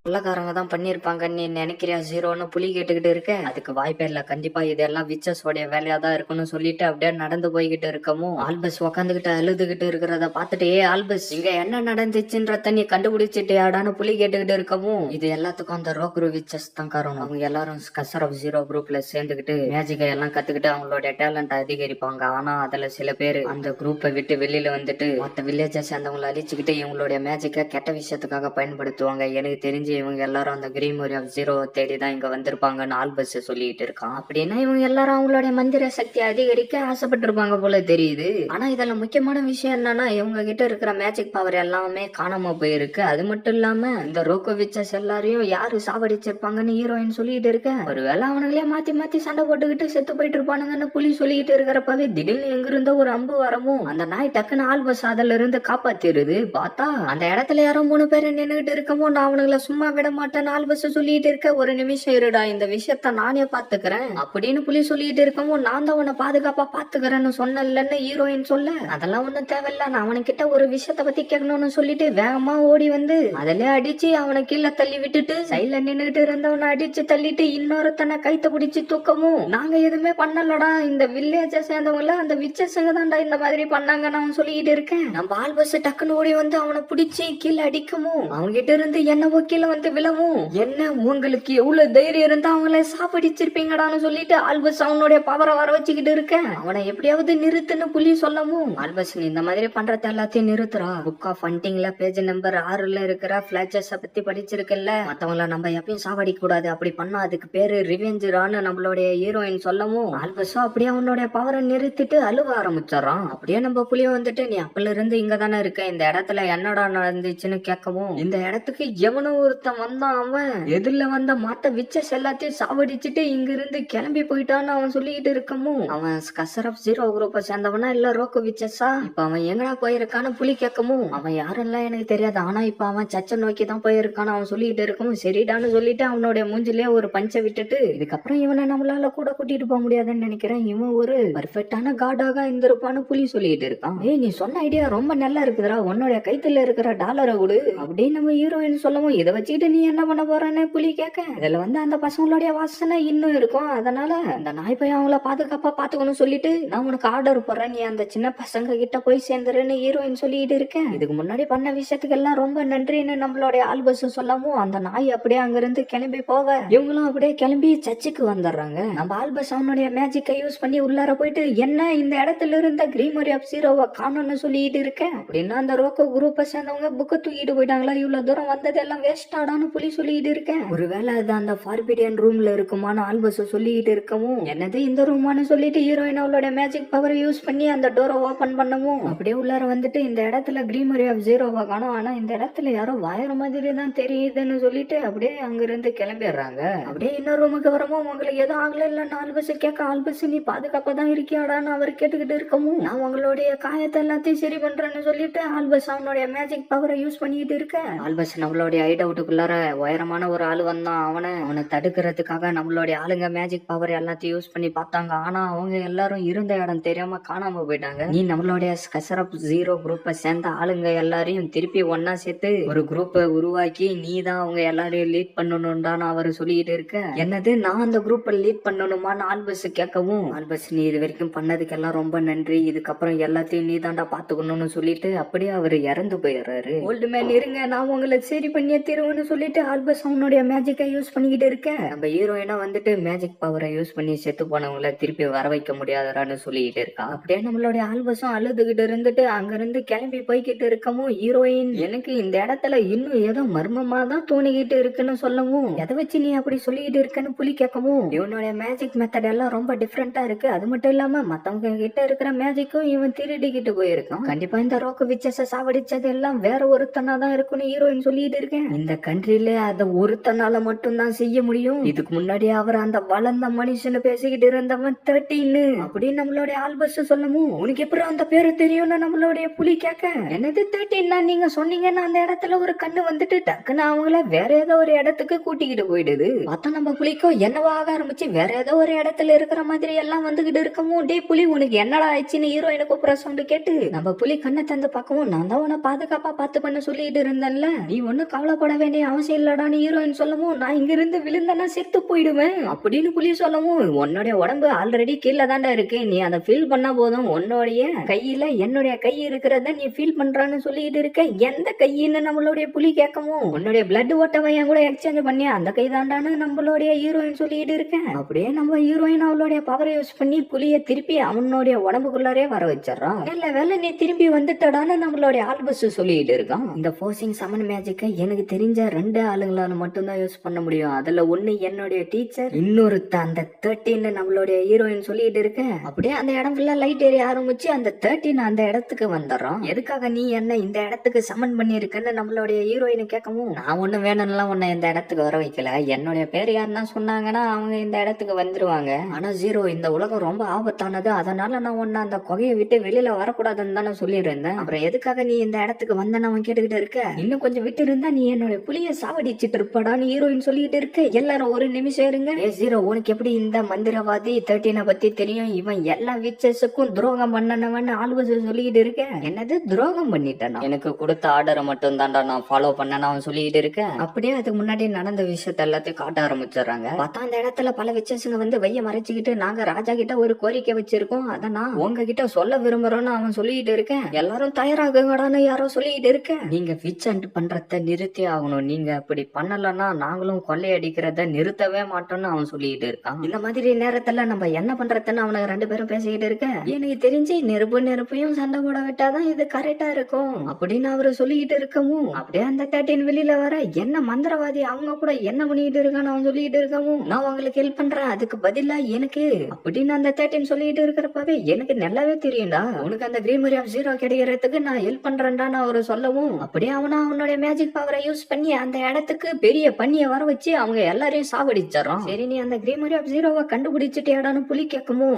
கொள்ளக்காரங்க தான் பண்ணிருப்பாங்கன்னு நீ நினைக்கிறியா ஜீரோன்னு புலி கேட்டுக்கிட்டு இருக்க? அதுக்கு வாய்ப்பே இல்ல. கண்டிப்பா இதெல்லாம் விச்சஸோடைய வேலையா தான் இருக்குன்னு சொல்லிட்டு அப்படியே நடந்து போய்கிட்டு இருக்கவும் ஆல்பஸ் உக்காந்துகிட்டு அழுதுகிட்டு இருக்கிறத பாத்துட்டு, ஏ ஆல்பஸ், இங்க என்ன நடந்துச்சுன்றத நீ கண்டுபிடிச்சிட்டியாடான்னு புலி கேட்டுக்கிட்டு இருக்கவும், இது எல்லாத்துக்கும் அந்த ரோக்ரு விச்சஸ் தான் காரணம். அவங்க எல்லாரும் கசர் ஆஃப் ஜீரோ குரூப்ல சேர்ந்துகிட்டு மேஜிக்கை எல்லாம் கத்துக்கிட்டு அவங்களோட டேலண்ட் அதிகரிப்பாங்க. ஆனா அதுல சில பேர் அந்த குரூப்பை விட்டு வெளியில வந்துட்டு மத்த வில்லேஜை சேர்ந்தவங்களை அழிச்சுக்கிட்டு இவங்களுடைய மேஜிக்கை கெட்ட விஷயத்துக்காக பயன்படுத்துவாங்க. எனக்கு தெரிஞ்சு இவங்க எல்லாரும் அந்த கிரீமரி ஆஃப் ஜீரோ தேடி தான் இங்க வந்திருப்பாங்கன்னு ஆல்பஸ் சொல்லிட்டு இருக்கான். அப்படின்னா இவங்க எல்லாரும் அவங்களுடைய மந்திர சக்தி அதிகரிக்க ஆசைப்பட்டு இருப்பாங்க போல தெரியுது. ஆனா இதுல முக்கியமான விஷயம் என்னன்னா, இவங்க கிட்ட இருக்கிற மேஜிக் பவர் எல்லாமே காணாம போயிருக்கு. அது மட்டும் இல்லாம இந்த ரோகோவிச்சஸ் எல்லாரையும் யாரு சாவடிச்சிருப்பாங்கன்னு ஹீரோயின் சொல்லிட்டு இருக்க. ஒருவேளை அவனுங்களே மாத்தி மாத்தி சண்டை போட்டுக்கிட்டு செத்து போயிட்டு இருப்பானுங்கன்னு புலி சொல்லிட்டு இருக்கிறப்பவே திடீர்னு எங்க இருந்த ஒரு அம்பு வரவும் அந்த நாய் டக்குன்னு ஆல்பஸ் அதுல இருந்து காப்பாத்திருது. பார்த்தா அந்த இடத்துல யாரோ 3 பேர் நின்னுகிட்டு இருக்கவும் நான் அவனுங்களை சும்மா விட மாட்டேன் ஆல்பஸ் சொல்லிட்டு இருக்க. ஒரு நிமிஷம் இருடா, இந்த விஷயத்த நானே பாத்துக்கிறேன் அப்படின்னு புலி சொல்லிட்டு இருக்கவும், நான் தான் அவனை பாதுகாப்பா பாத்துக்கிறேன்னு சொன்னேன்னு ஹீரோயின் சொல்ல, அதெல்லாம் ஒண்ணும் தேவையில்ல, நான் அவனுக்கிட்ட ஒரு விஷயத்த பத்தி கேட்கணும்னு சொல்லிட்டு வேகமா ஓடி வந்து அதிலே அடிச்சு அவனை கீழே தள்ளி விட்டுட்டு சைட்ல நின்னுகிட்டு இருந்தவனை அடிச்சு தள்ளிட்டு இன்னொருத்தனை கைத்த பிடிச்சு தூக்கவும், நாங்க எதுவுமே பண்ணலடா, இந்த வில்லேஜ சேர்ந்தவங்கள அந்த விச்சஸுங்க தான்டா இந்த மாதிரி பண்ணாங்கன்னு அவன் சொல்லிட்டு இருக்கேன். நம்ம ஆல்பஸ் டக்குன்னு ஓடி வந்து அவனை பிடிச்சி கீழே அடிக்கவும் அவங்க கிட்ட இருந்து என்னவோ கீழே வந்து விழவும், என்ன உங்களுக்கு எவ்வளவு தைரியம் இருந்தா அவங்கள சாப்பிடிச்சிருப்பீங்கடான்னு சொல்லிட்டு ஆல்பஸ் அவனுடைய பவரை வர வச்சுக்கிட்டு இருக்கேன். அவனை எப்படியாவது நிறுத்துன்னு புலி சொல்லவும், ஆல்பஸ் நீ இந்த மாதிரி பண்றது எல்லாத்தையும் நிறுத்துறா, புக் ஆஃப் ஹண்டிங்ல பேஜ் நம்பர் 6ல இருக்கிற பிளாச்சஸ் பத்தி படிச்சிருக்கல, மத்தவங்கள நம்ம எப்பயும் சாவடிக்க கூடாது, அப்படி பண்ணா அதுக்கு பேரு ரிவெஞ்சுரான்னு நம்மளுடைய ஹீரோயின் சொல்லவும், ஆல்பஸும் அப்படியே அவனுடைய பவரை நிறுத்திட்டு அழுவ ஆரம்பிச்சாரான். அப்படியே நம்ம புலிய வந்துட்டு நீ அப்பல இருந்து இங்க தானே இருக்க, இந்த இடத்துல என்னடா நடந்துச்சுன்னு கேட்கவும், இந்த இடத்துக்கு எவனோ ஒருத்தன் வந்தான், அவன் எதிரில வந்த மாத்த விச்சஸ் எல்லாத்தையும் சாவடிச்சுட்டு இங்க இருந்து கிளம்பி போயிட்டான்னு அவன் சொல்லிட்டு இருக்கவும், அவன் கசர் ஆஃப் ஜீரோ குரூப்பை சேர்ந்தவனா இல்ல ரோக்கோ விச்சஸா, இப்ப அவன் எங்கடா போயிருக்கான்னு புலி கேட்கவும், அவன் யாரெல்லாம் எனக்கு தெரியாது, ஆனா இப்ப அவன் சச்ச நோக்கி தான் போயிருக்கான்னு அவன் சொல்லிட்டு இருக்கவும், சரிடான்னு சொல்லிட்டு அவனுடைய மூஞ்சிலே ஒரு பஞ்சை விட்டுட்டு, இதுக்கப்புறம் இவனை நம்மளால கூட கூட்டிட்டு போக முடியாதுன்னு நினைக்கிறேன், இவன் ஒரு பர்ஃபெக்டான காடாக இருந்திருப்பான்னு புலி சொல்லிட்டு இருக்கான். ஏய் நீ சொன்ன ஐடியா ரொம்ப நல்லா இருக்குதுடா, உன்னோட கைத்துல இருக்கிற டாலரை கொடு அப்படின்னு நம்ம ஹீரோயின் சொல்லவும், இதை வச்சுக்கிட்டு நீ என்ன பண்ண போறன்னு புலி கேட்க, இதுல வந்து அந்த பசங்களுடைய வாசனை இன்னும் இருக்கும், அதனால அந்த நாய் பையன் அவங்கள பாதுகாப்பா பாத்துக்கணும் சொல்லிட்டு நான் உனக்கு ஆர்டர் போடுறேன், நீ அந்த சின்ன பசங்க கிட்ட போய் சேர்ந்துருன்னு ஹீரோயின் சொல்லிட்டு இருக்கேன். இதுக்கு முன்னாடி பண்ண விஷயத்துக்கு எல்லாம் ரொம்ப நன்றின்னு நம்மளுடைய ஆல்பஸ் சொல்லவும், அந்த நாய் அப்படியே அங்கிருந்து கிளம்பி போக இவங்களும் அப்படியே கிளம்பி சர்ச்சுக்கு வந்துடுறாங்க. நம்ம ஆல்பஸ் அவனுடைய மேஜிக்கை யூஸ் பண்ணி உள்ளார போயிட்டு என்ன இந்த இடத்துல இருந்த கிரீமரி ஆஃப் ஜீரோவை காணும்னு சொல்லிட்டு இருக்கேன். அப்படின்னா அந்த ரோக்கோ குரூப்பை சேர்ந்தவங்க புக்கை தூக்கிட்டு போயிட்டாங்களா, இவ்வளவு தூரம் வந்தது எல்லாம் வேஸ்ட் ஆடான்னு புலி சொல்லிட்டு இருக்கேன். ஒருவேளை அது அந்த ஃபார்பிடியன் ரூம்ல இருக்குமான்னு ஆல்பஸ் சொல்லிட்டு இருக்கவும், என்னது இந்த ரூமான்னு சொல்லிட்டு ஹீரோயின் அவளோட மேஜிக் பவர் யூஸ் பண்ணி அந்த டோரை ஓபன் பண்ணவும் அப்படியே உள்ளார வந்துட்டு இந்த இடத்துல கிரீமரி ஆஃப் ஜீரோவா காணும், ஆனா இந்த இடத்துல யாரோ வாயற மாதிரி தான் தெரியுதுன்னு சொல்லிட்டு அப்படியே அங்கிருந்து கிளம்பிடுறாங்க. அப்படியே இன்னொரு ரூமுக்கு வரவும் உங்களுக்கு எதுவும் ஆகல இல்லன்னு ஆல்பஸ் கேட்க, ஆல்பஸ் நீ பாதுகாப்பா தான் இருக்கியாடான்னு அவர் கேட்டுக்கிட்டு இருக்கவும், நான் உங்களுடைய காயத்தை எல்லாத்தையும் சரி பண்றேன்னு சொல்லிட்டு ஆல்பஸ் அவனுடைய மேஜிக் பவரை யூஸ் பண்ணிட்டு இருக்க, ஆல்பஸ் நம்மளுடைய ஹைட் அவுட்டுக்குள்ளார உயரமான ஒரு ஆளு வந்தான், அவனை தடுக்கிறதுக்காக நம்மளுடைய ஆளுங்க மேஜிக் பவர் எல்லாத்தையும் யூஸ் பண்ணி பார்த்தாங்க, ஆனா அவங்க எல்லாரும் இருந்த இடம் தெரியாம காணாம போயிட்டாங்க. நீ நம்மளுடைய கசர் ஆஃப் ஜீரோ குரூப்பை சேர்ந்த ஆளுங்க எல்லாரையும் திருப்பி ஒன்னா சேர்த்து ஒரு குரூப்பை உருவாக்கி நீ தான் அவங்க எல்லாரையும் லீட் பண்ணணும்டான்னு அவர் சொல்லிட்டு இருக்க, என்னது நான் அந்த குரூப்பை லீட் பண்ணணுமான்னு ஆல்பஸ் கேட்கவும், ஆல்பஸ் நீ இது வரைக்கும் பண்ணதுக்கெல்லாம் ரொம்ப நன்றி, இதுக்கப்புறம் எல்லாத்தையும் நீ தாண்டா பாத்துக்கணும்னு சொல்லிட்டு அப்படியே அவர் இறந்து போயிடுறாரு. ஓல்டு மேன் இருங்க நான் உங்களை சரி பண்ணிய தீர்வுன்னு சொல்லிட்டு ஆல்பஸ் அவனுடைய மேஜிக்கை யூஸ் பண்ணிக்கிட்டு இருக்க, நம்ம ஹீரோயினா வந்துட்டு மேஜிக் பவரை யூஸ் பண்ணி செத்து போனவங்கள திருப்பி வர வைக்க முடியாதான்னு சொல்லிட்டு இருக்கா. அப்படியே நம்மளுடைய ஆல்பஸும் அழுதுகிட்டு இருந்துட்டு அங்கிருந்து கிளம்பி போய்கிட்டு இருக்கவும், ஹீரோயின் எனக்கு இந்த இடத்துல இன்னும் ஏதோ மர்மமா தான் தோணிக்கிட்டு இருக்குன்னு சொல்லவும், எதை வச்சு நீ அப்படி சொல்லிட்டு இருக்கன்னு புலி கேட்கவும், இவனுடைய மேஜிக் மெத்தட் எல்லாம் ரொம்ப டிஃப்ரெண்டா இருக்கு, அது மட்டும் இல்லாம மத்தவங்க கிட்ட இருக்கிற மேஜிக்கும் இவன் திருடிக்கிட்டு போயிருக்கான், கண்டிப்பா இந்த ரோக்கு விச்சஸ சாவடிச்சது எல்லாம் வேற ஒருத்தனா தான் இருக்குன்னு ஹீரோயின் சொல்லிட்டு இருக்கேன். இந்த கண்ட்ரில அத ஒருத்தனால மட்டும் தான் செய்ய முடியும், இதுக்கு முன்னாடி அவர் அந்த வளர்ந்த மனுஷன்னு பேசிக்கிட்டு இருந்தவன் 13 அப்படின்னு நம்மளுடைய ஆல்பஸ் சொல்லவும், உனக்கு எப்படி அந்த பேரு தெரியும்னு நம்மளுடைய புலி கேட்க, என்னது 13 நீங்க சொன்னீங்கன்னா அந்த இடத்துல ஒரு கண்ணு வந்துட்டு டக்குன்னு அவங்கள வேற ஏதோ ஒரு இடத்துக்கு கூட்டிக்கிட்டு போயிடுது. பார்த்தா நம்ம புலிக்கோ என்னவா ஆக ஆரம்பிச்சு வேற ஏதோ ஒரு இடத்துல இருக்கிற மாதிரி எல்லாம் வந்துகிட்டு இருக்கவும், டே புலி உனக்கு என்னடா ஆயிடுச்சுன்னு ஹீரோயினை கூப்பிட சவுண்ட் கேட்டு நம்ம புலி கண்ணை தந்து பார்க்கவும், நான் தான் உன்னை பாதுகாப்பா பார்த்து பண்ண சொல்லிட்டு இருந்தேன்ல, நீ ஒன்னும் கவலைப்பட வேண்டிய வேண்டிய அவசியம் இல்லடான்னு ஹீரோயின் சொல்லவும், நான் இங்க இருந்து விழுந்தனா செத்து போயிடுவேன் அப்படின்னு புலி சொல்லவும், உன்னுடைய உடம்பு ஆல்ரெடி கீழே தாண்டா இருக்கு, நீ அதை ஃபீல் பண்ணா போதும், உன்னுடைய கையில என்னுடைய கை இருக்கிறத நீ ஃபீல் பண்றான்னு சொல்லிட்டு இருக்க. எந்த கையின்னு நம்மளுடைய புலி கேட்கவும், உன்னுடைய பிளட் ஓட்டவை என் கூட எக்ஸ்சேஞ்ச் பண்ணி அந்த கை தாண்டான்னு நம்மளுடைய ஹீரோயின் சொல்லிட்டு இருக்கேன். அப்படியே நம்ம ஹீரோயின் அவளுடைய பவரை யூஸ் பண்ணி புலிய திருப்பி அவனுடைய உடம்புக்குள்ளாரே வர வச்சிடறான். நல்ல வேலை நீ திரும்பி வந்துட்டடான்னு நம்மளுடைய ஆல்பஸ் சொல்லிட்டு இருக்கான். இந்த ஃபோர்சிங் சமன் மேஜிக்கை எனக்கு தெரிஞ்ச 2 ஆளுங்களால மட்டும்தான் யூஸ் பண்ண முடியும். அதுல ஒண்ணு என்னுடைய டீச்சர், இன்னொருத்த அந்த 13 நம்மளுடைய ஹீரோயின் சொல்லிட்டு இருக்க. அப்படியே அந்த இடம் ஃபுல்லா லைட் ஏறி ஆரம்பிச்சு அந்த 13 அந்த இடத்துக்கு வந்துடுறோம். எதுக்காக நீ என்ன இந்த இடத்துக்கு சமன் பண்ணிருக்கன்னு நம்மளுடைய ஹீரோயின் கேட்கவும், நான் ஒண்ணு வேணும்லாம் உன்னை இந்த இடத்துக்கு வர வைக்கல, என்னுடைய பேர் யாருன்னா சொன்னாங்கன்னா அவங்க இந்த இடத்துக்கு வந்துருவாங்க. ஆனா ஜீரோ, இந்த உலகம் ரொம்ப ஆபத்தானது, அதனால நான் உன்னை அந்த குகையை விட்டு வெளியில வரக்கூடாதுன்னு தானே சொல்லியிருந்தேன். அப்புறம் எதுக்காக நீ இந்த இடத்துக்கு வந்தன்னு அவன் கேட்டுக்கிட்டு இருக்க. இன்னும் கொஞ்சம் விட்டு இருந்தா நீ என்னோட புலிய சாவடிச்சிட்டு இருப்படான்னு ஹீரோயின் சொல்லிட்டு இருக்க. எல்லாரும் ஒரு நிமிஷம் இருங்க. ஜீரோ, உனக்கு எப்படி இந்த மந்திரவாதி 13 பத்தி தெரியும்? இவன் எல்லா விச்சஸுக்கும் துரோகம் பண்ணனவன் ஆல்பஸ் சொல்லிட்டு இருக்க. என்னது துரோகம் பண்ணிட்டானா? எனக்கு கொடுத்த ஆர்டரை மட்டும் தான்டா நான் ஃபாலோ பண்ணேன்னு அவன் சொல்லிட்டு இருக்க. அப்படியே அதுக்கு முன்னாடி நடந்த விஷயத்த எல்லாத்தையும் காட்ட ஆரம்பிச்சிடுறாங்க. பார்த்தா அந்த இடத்துல பல விச்சஸுங்க வந்து வைய மறைச்சுக்கிட்டு, நாங்க ராஜா கிட்ட ஒரு கோரிக்கை வச்சிருக்கோம், அதை நான் உங்ககிட்ட சொல்ல விரும்புறோம்னு அவன் சொல்லிட்டு இருக்கேன். எல்லாரும் தயாராகுங்கடான்னு யாரோ சொல்லிட்டு இருக்க. நீங்க விச் அண்ட் பண்றத நிறுத்தி ஆகணும், நீங்க அப்படி பண்ணலன்னா நாங்களும் கொள்ளையடிக்கிறத நிறுத்தவே மாட்டோம்னு அவன் சொல்லிட்டு இருக்கான். இந்த மாதிரி நேரத்துல நம்ம என்ன பண்றதுன்னு அவனுக்கு 2 பேரும் பேசிக்கிட்டு இருக்க. எனக்கு தெரிஞ்சு நெருப்பையும் சண்டை போட விட்டாதான் இது கரெக்டா இருக்கும் அப்படின்னு அவரு சொல்லிக்கிட்டு இருக்கவும், அப்படியே அந்த 13 வெளியில வர, என்ன மந்திரவாதி அவங்க கூட என்ன பண்ணிட்டு இருக்கான்னு அவன் சொல்லிட்டு இருக்கவும், நான் உங்களுக்கு ஹெல்ப் பண்றேன், அதுக்கு பதிலா எனக்கு அப்படின்னு அந்த 13 சொல்லிட்டு இருக்கிறப்பவே எனக்கு நல்லாவே தெரியும்டா, உனக்கு அந்த கிரீன் மரி ஆஃப் ஜீரோ கிடைக்கிறதுக்கு நான் ஹெல்ப் பண்றேன்டான்னு அவரு சொல்லவும், அப்படியே அவனுடைய மேஜிக் பவரை யூஸ் பண்ணி அந்த இடத்துக்கு பெரிய பண்ணிய வர வச்சு அவங்க எல்லாரையும் சாவடிச்சாரோம். சரி, நீ அந்த கிரீன் மரி ஆஃப் ஜீரோவை கண்டுபிடிச்சிட்டியாடான்னு புலி கேட்கவும்,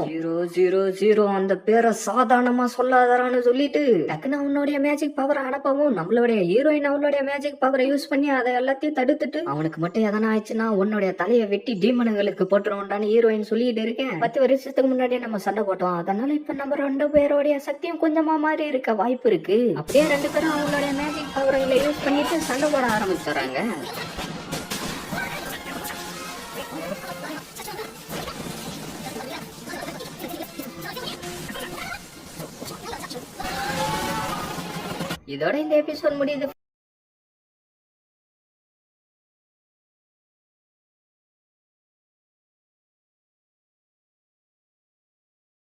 000 அந்த பேரை சாதாரணமா சொல்லாதாரான்னு சொல்லிட்டு டக்குன்னு அவனுடைய மேஜிக் பவரை அனுப்பவும், நம்மளுடைய ஹீரோயின் அவளுடைய மேஜிக் பவரை யூஸ் பண்ணி அதை எல்லாத்தையும் தடுத்துட்டு, அவனுக்கு மட்டும் எதனா ஆயிடுச்சுன்னா உன்னுடைய தலையை வெட்டி டீமனுங்களுக்கு போட்டுருவோம்டான்னு ஹீரோயின் சொல்லிட்டு இருக்கேன். 10 வருஷத்துக்கு முன்னாடியே நம்ம சண்டை போட்டோம், அதனால இப்ப நம்ம 2 பேருடைய சக்தியும் கொஞ்சமா மாறி இருக்க வாய்ப்பு இருக்கு. அப்படியே 2 பேரும் அவங்களுடைய மேஜிக் பவரை யூஸ் பண்ணிட்டு சண்டை போட ஆரம்பிச்சுறாங்க. இதோட இந்த எபிசோட் முடியுது.